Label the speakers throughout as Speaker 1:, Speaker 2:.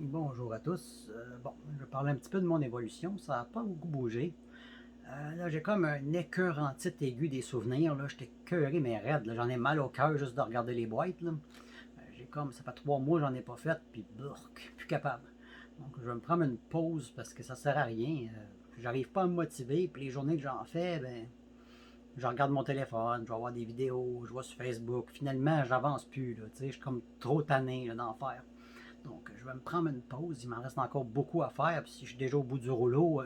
Speaker 1: Bonjour à tous. Bon, je vais parler un petit peu de mon évolution. Ça n'a pas beaucoup bougé. Là, j'ai comme un écœurantite aigu des souvenirs. Là, j'étais écœuré, mais raide. Là, j'en ai mal au cœur juste de regarder les boîtes. Là. J'ai comme, ça fait 3 mois que j'en ai pas fait, puis burk, plus capable. Donc, je vais me prendre une pause parce que ça sert à rien. J'arrive pas à me motiver, puis les journées que j'en fais, ben, je regarde mon téléphone, je vais voir des vidéos, je vois sur Facebook. Finalement, j'avance plus. Là, je suis comme trop tanné là, d'en faire. Donc, je vais me prendre une pause. Il m'en reste encore beaucoup à faire. Puis si je suis déjà au bout du rouleau,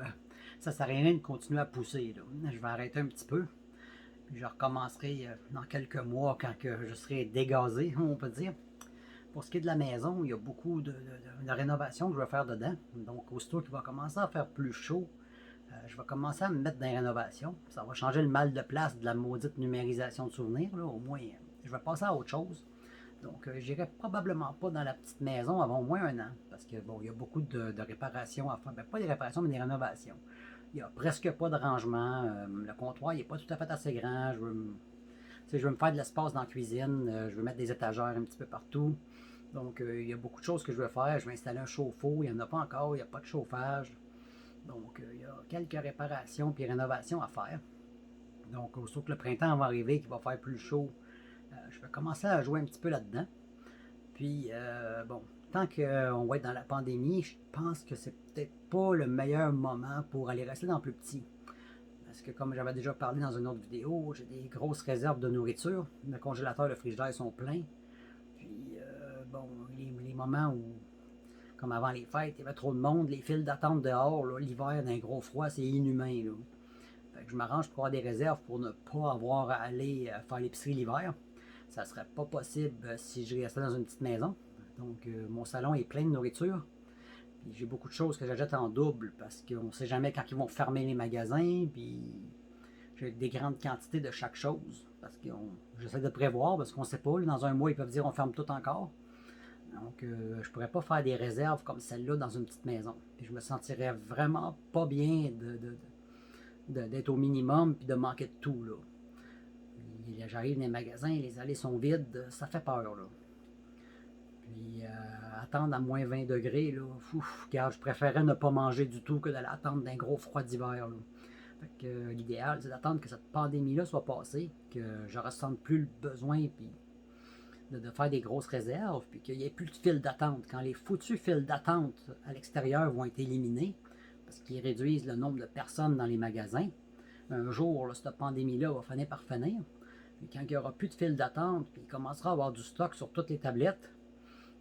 Speaker 1: ça ne sert à rien de continuer à pousser. Là. Je vais arrêter un petit peu. Puis je recommencerai dans quelques mois quand que je serai dégazé, on peut dire. Pour ce qui est de la maison, il y a beaucoup de rénovations que je vais faire dedans. Donc, aussitôt qu'il va commencer à faire plus chaud, je vais commencer à me mettre dans les rénovations. Ça va changer le mal de place de la maudite numérisation de souvenirs. Là. Au moins, je vais passer à autre chose. Donc, j'irai probablement pas dans la petite maison avant au moins un an, parce que bon, il y a beaucoup de réparations à faire. Ben, pas des réparations, mais des rénovations. Il n'y a presque pas de rangement. Le comptoir n'est pas tout à fait assez grand. Je veux me faire de l'espace dans la cuisine. Je veux mettre des étagères un petit peu partout. Donc, il y a beaucoup de choses que je veux faire. Je vais installer un chauffe-eau. Il n'y en a pas encore. Il n'y a pas de chauffage. Donc, il y a quelques réparations et rénovations à faire. Donc, aussitôt que le printemps va arriver, qu'il va faire plus chaud, je vais commencer à jouer un petit peu là-dedans. Puis, bon, tant qu'on va être dans la pandémie, je pense que c'est peut-être pas le meilleur moment pour aller rester dans le plus petit. Parce que comme j'avais déjà parlé dans une autre vidéo, j'ai des grosses réserves de nourriture. Le congélateur et le frigidaire sont pleins. Puis, bon, les moments où, comme avant les fêtes, il y avait trop de monde, les files d'attente dehors, l'hiver, d'un gros froid, c'est inhumain. Là. Fait que je m'arrange pour avoir des réserves pour ne pas avoir à aller faire l'épicerie l'hiver. Ça serait pas possible si je restais dans une petite maison. Donc, mon salon est plein de nourriture. Puis j'ai beaucoup de choses que j'achète en double parce qu'on ne sait jamais quand ils vont fermer les magasins. Puis j'ai des grandes quantités de chaque chose. Parce que j'essaie de prévoir parce qu'on ne sait pas. Dans un mois, ils peuvent dire on ferme tout encore. Donc, je pourrais pas faire des réserves comme celle-là dans une petite maison. Puis je me sentirais vraiment pas bien d'être au minimum puis de manquer de tout. Là. J'arrive dans les magasins, les allées sont vides, ça fait peur. Là. Puis attendre à moins 20 degrés, là, regarde, je préférais ne pas manger du tout que d'aller attendre d'un gros froid d'hiver. Là. Fait que l'idéal, c'est d'attendre que cette pandémie-là soit passée, que je ne ressente plus le besoin puis de faire des grosses réserves, puis qu'il n'y ait plus de file d'attente. Quand les foutus files d'attente à l'extérieur vont être éliminés, parce qu'ils réduisent le nombre de personnes dans les magasins, un jour, là, cette pandémie-là va finir par finir. Puis quand il n'y aura plus de file d'attente, puis il commencera à avoir du stock sur toutes les tablettes,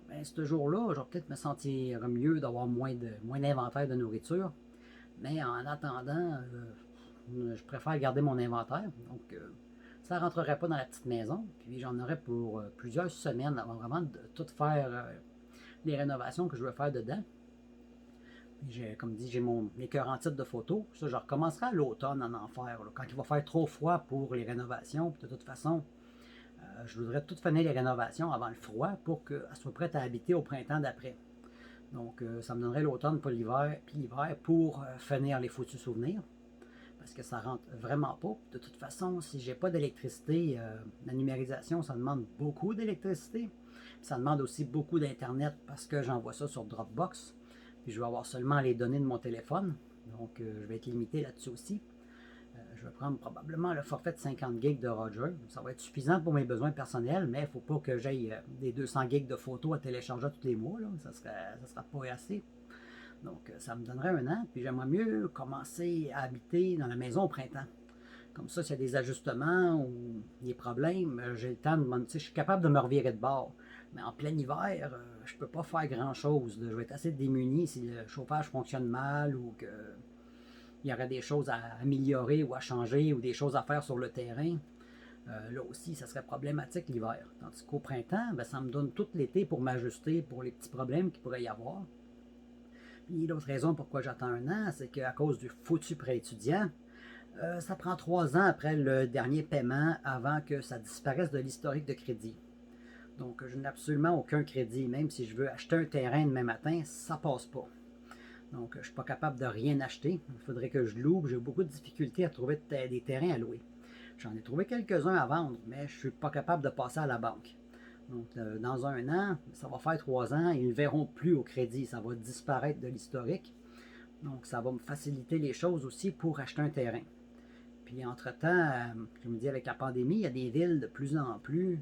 Speaker 1: ben, ce jour-là, je vais peut-être me sentir mieux d'avoir moins d'inventaire de nourriture. Mais en attendant, je préfère garder mon inventaire. Donc, ça ne rentrerait pas dans la petite maison. Puis j'en aurais pour plusieurs semaines avant vraiment de tout faire les rénovations que je veux faire dedans. Puis comme dit, j'ai mon écœur en titre de photo. Ça, je recommencerai à l'automne en enfer. Quand il va faire trop froid pour les rénovations. Puis de toute façon, je voudrais tout finir les rénovations avant le froid pour qu'elles soient prêtes à habiter au printemps d'après. Donc, ça me donnerait l'automne pour l'hiver, puis l'hiver pour finir les foutus souvenirs. Parce que ça rentre vraiment pas. De toute façon, si j'ai pas d'électricité, la numérisation, ça demande beaucoup d'électricité. Ça demande aussi beaucoup d'Internet parce que j'envoie ça sur Dropbox. Puis je vais avoir seulement les données de mon téléphone. Donc, je vais être limité là-dessus aussi. Je vais prendre probablement le forfait de 50 gigs de Roger. Ça va être suffisant pour mes besoins personnels, mais il ne faut pas que j'aille des 200 gigs de photos à télécharger tous les mois. Là. Ça ne sera pas assez. Donc, ça me donnerait un an. Puis j'aimerais mieux commencer à habiter dans la maison au printemps. Comme ça, s'il y a des ajustements ou des problèmes, j'ai le temps de me. Je suis capable de me revirer de bord. Mais en plein hiver, je ne peux pas faire grand-chose. Je vais être assez démuni si le chauffage fonctionne mal ou que il y aurait des choses à améliorer ou à changer ou des choses à faire sur le terrain. Là aussi, ça serait problématique l'hiver. Tandis qu'au printemps, ben, ça me donne tout l'été pour m'ajuster pour les petits problèmes qu'il pourrait y avoir. Puis l'autre raison pourquoi j'attends un an, c'est qu'à cause du foutu prêt étudiant, ça prend 3 ans après le dernier paiement avant que ça disparaisse de l'historique de crédit. Donc, je n'ai absolument aucun crédit. Même si je veux acheter un terrain demain matin, ça passe pas. Donc, je ne suis pas capable de rien acheter. Il faudrait que je loue. J'ai beaucoup de difficultés à trouver des terrains à louer. J'en ai trouvé quelques-uns à vendre, mais je ne suis pas capable de passer à la banque. Donc, dans un an, ça va faire 3 ans, ils ne le verront plus au crédit. Ça va disparaître de l'historique. Donc, ça va me faciliter les choses aussi pour acheter un terrain. Puis, entre-temps, je me dis, avec la pandémie, il y a des villes de plus en plus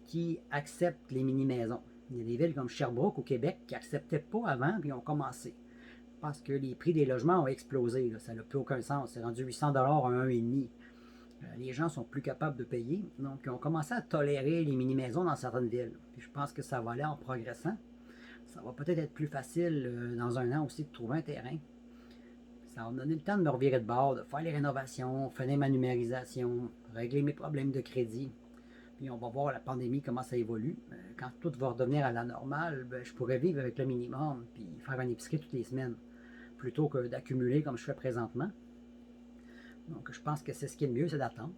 Speaker 1: qui acceptent les mini-maisons. Il y a des villes comme Sherbrooke au Québec qui n'acceptaient pas avant, puis ont commencé. Parce que les prix des logements ont explosé. Là. Ça n'a plus aucun sens. C'est rendu 800 à 1,5. Les gens sont plus capables de payer. Donc, ils ont commencé à tolérer les mini-maisons dans certaines villes. Puis je pense que ça va aller en progressant. Ça va peut-être être plus facile dans un an aussi de trouver un terrain. Ça va me donner le temps de me revirer de bord, de faire les rénovations, finir ma numérisation, régler mes problèmes de crédit. Puis on va voir la pandémie, comment ça évolue. Quand tout va redevenir à la normale, je pourrais vivre avec le minimum, puis faire un épicerie toutes les semaines, plutôt que d'accumuler comme je fais présentement. Donc je pense que c'est ce qui est le mieux, c'est d'attendre.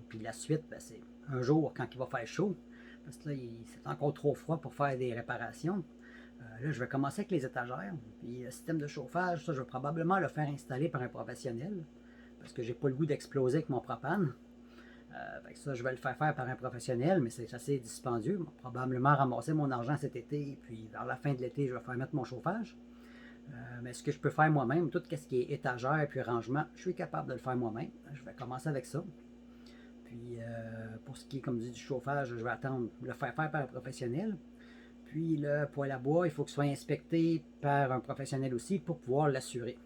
Speaker 1: Puis la suite, c'est un jour quand il va faire chaud, parce que là, c'est encore trop froid pour faire des réparations. Là, je vais commencer avec les étagères. Puis le système de chauffage, ça, je vais probablement le faire installer par un professionnel, parce que j'ai pas le goût d'exploser avec mon propane. Fait que ça, je vais le faire par un professionnel, mais c'est assez dispendieux. Je vais probablement ramasser mon argent cet été, puis vers la fin de l'été, je vais faire mettre mon chauffage. Mais ce que je peux faire moi-même, tout ce qui est étagère puis rangement, je suis capable de le faire moi-même. Je vais commencer avec ça. Puis pour ce qui est, comme dit, du chauffage, je vais attendre de le faire par un professionnel. Puis le poêle à bois, il faut qu'il soit inspecté par un professionnel aussi pour pouvoir l'assurer.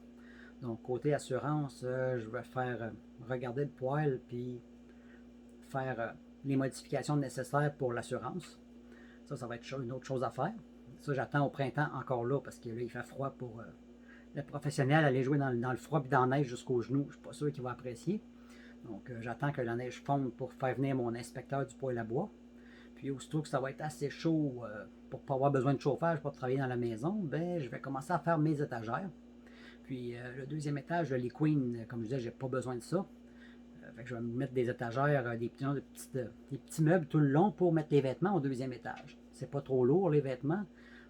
Speaker 1: Donc côté assurance, je vais faire regarder le poêle puis faire les modifications nécessaires pour l'assurance. Ça va être une autre chose à faire. Ça, j'attends au printemps encore là, parce que là, il fait froid pour le professionnel aller jouer dans le froid et dans la neige jusqu'aux genoux. Je ne suis pas sûr qu'il va apprécier. Donc, j'attends que la neige fonde pour faire venir mon inspecteur du poêle à bois. Puis, aussitôt que ça va être assez chaud pour ne pas avoir besoin de chauffage pour travailler dans la maison, je vais commencer à faire mes étagères. Puis, le deuxième étage, les queens, comme je disais, j'ai pas besoin de ça. Fait que je vais me mettre des étagères, des petits meubles tout le long pour mettre les vêtements au deuxième étage. C'est pas trop lourd, les vêtements.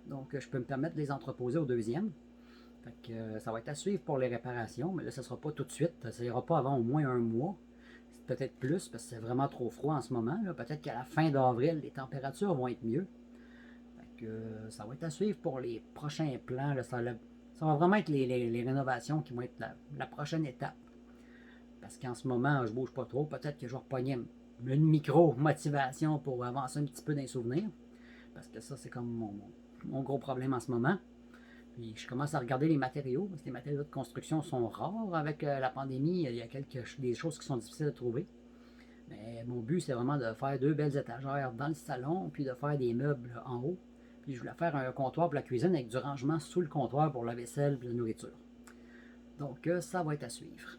Speaker 1: Donc, je peux me permettre de les entreposer au deuxième. Fait que ça va être à suivre pour les réparations, mais là, ça ne sera pas tout de suite. Ça ira pas avant au moins un mois. Peut-être plus, parce que c'est vraiment trop froid en ce moment. Peut-être qu'à la fin d'avril, les températures vont être mieux. Fait que ça va être à suivre pour les prochains plans. Là, ça va vraiment être les rénovations qui vont être la prochaine étape. Parce qu'en ce moment, je bouge pas trop. Peut-être que je vais repogner une micro-motivation pour avancer un petit peu dans les souvenirs. Parce que ça, c'est comme mon gros problème en ce moment. Puis je commence à regarder les matériaux, parce que les matériaux de construction sont rares avec la pandémie. Il y a des choses qui sont difficiles à trouver. Mais mon but, c'est vraiment de faire 2 belles étagères dans le salon, puis de faire des meubles en haut. Puis je voulais faire un comptoir pour la cuisine avec du rangement sous le comptoir pour la vaisselle et la nourriture. Donc ça va être à suivre.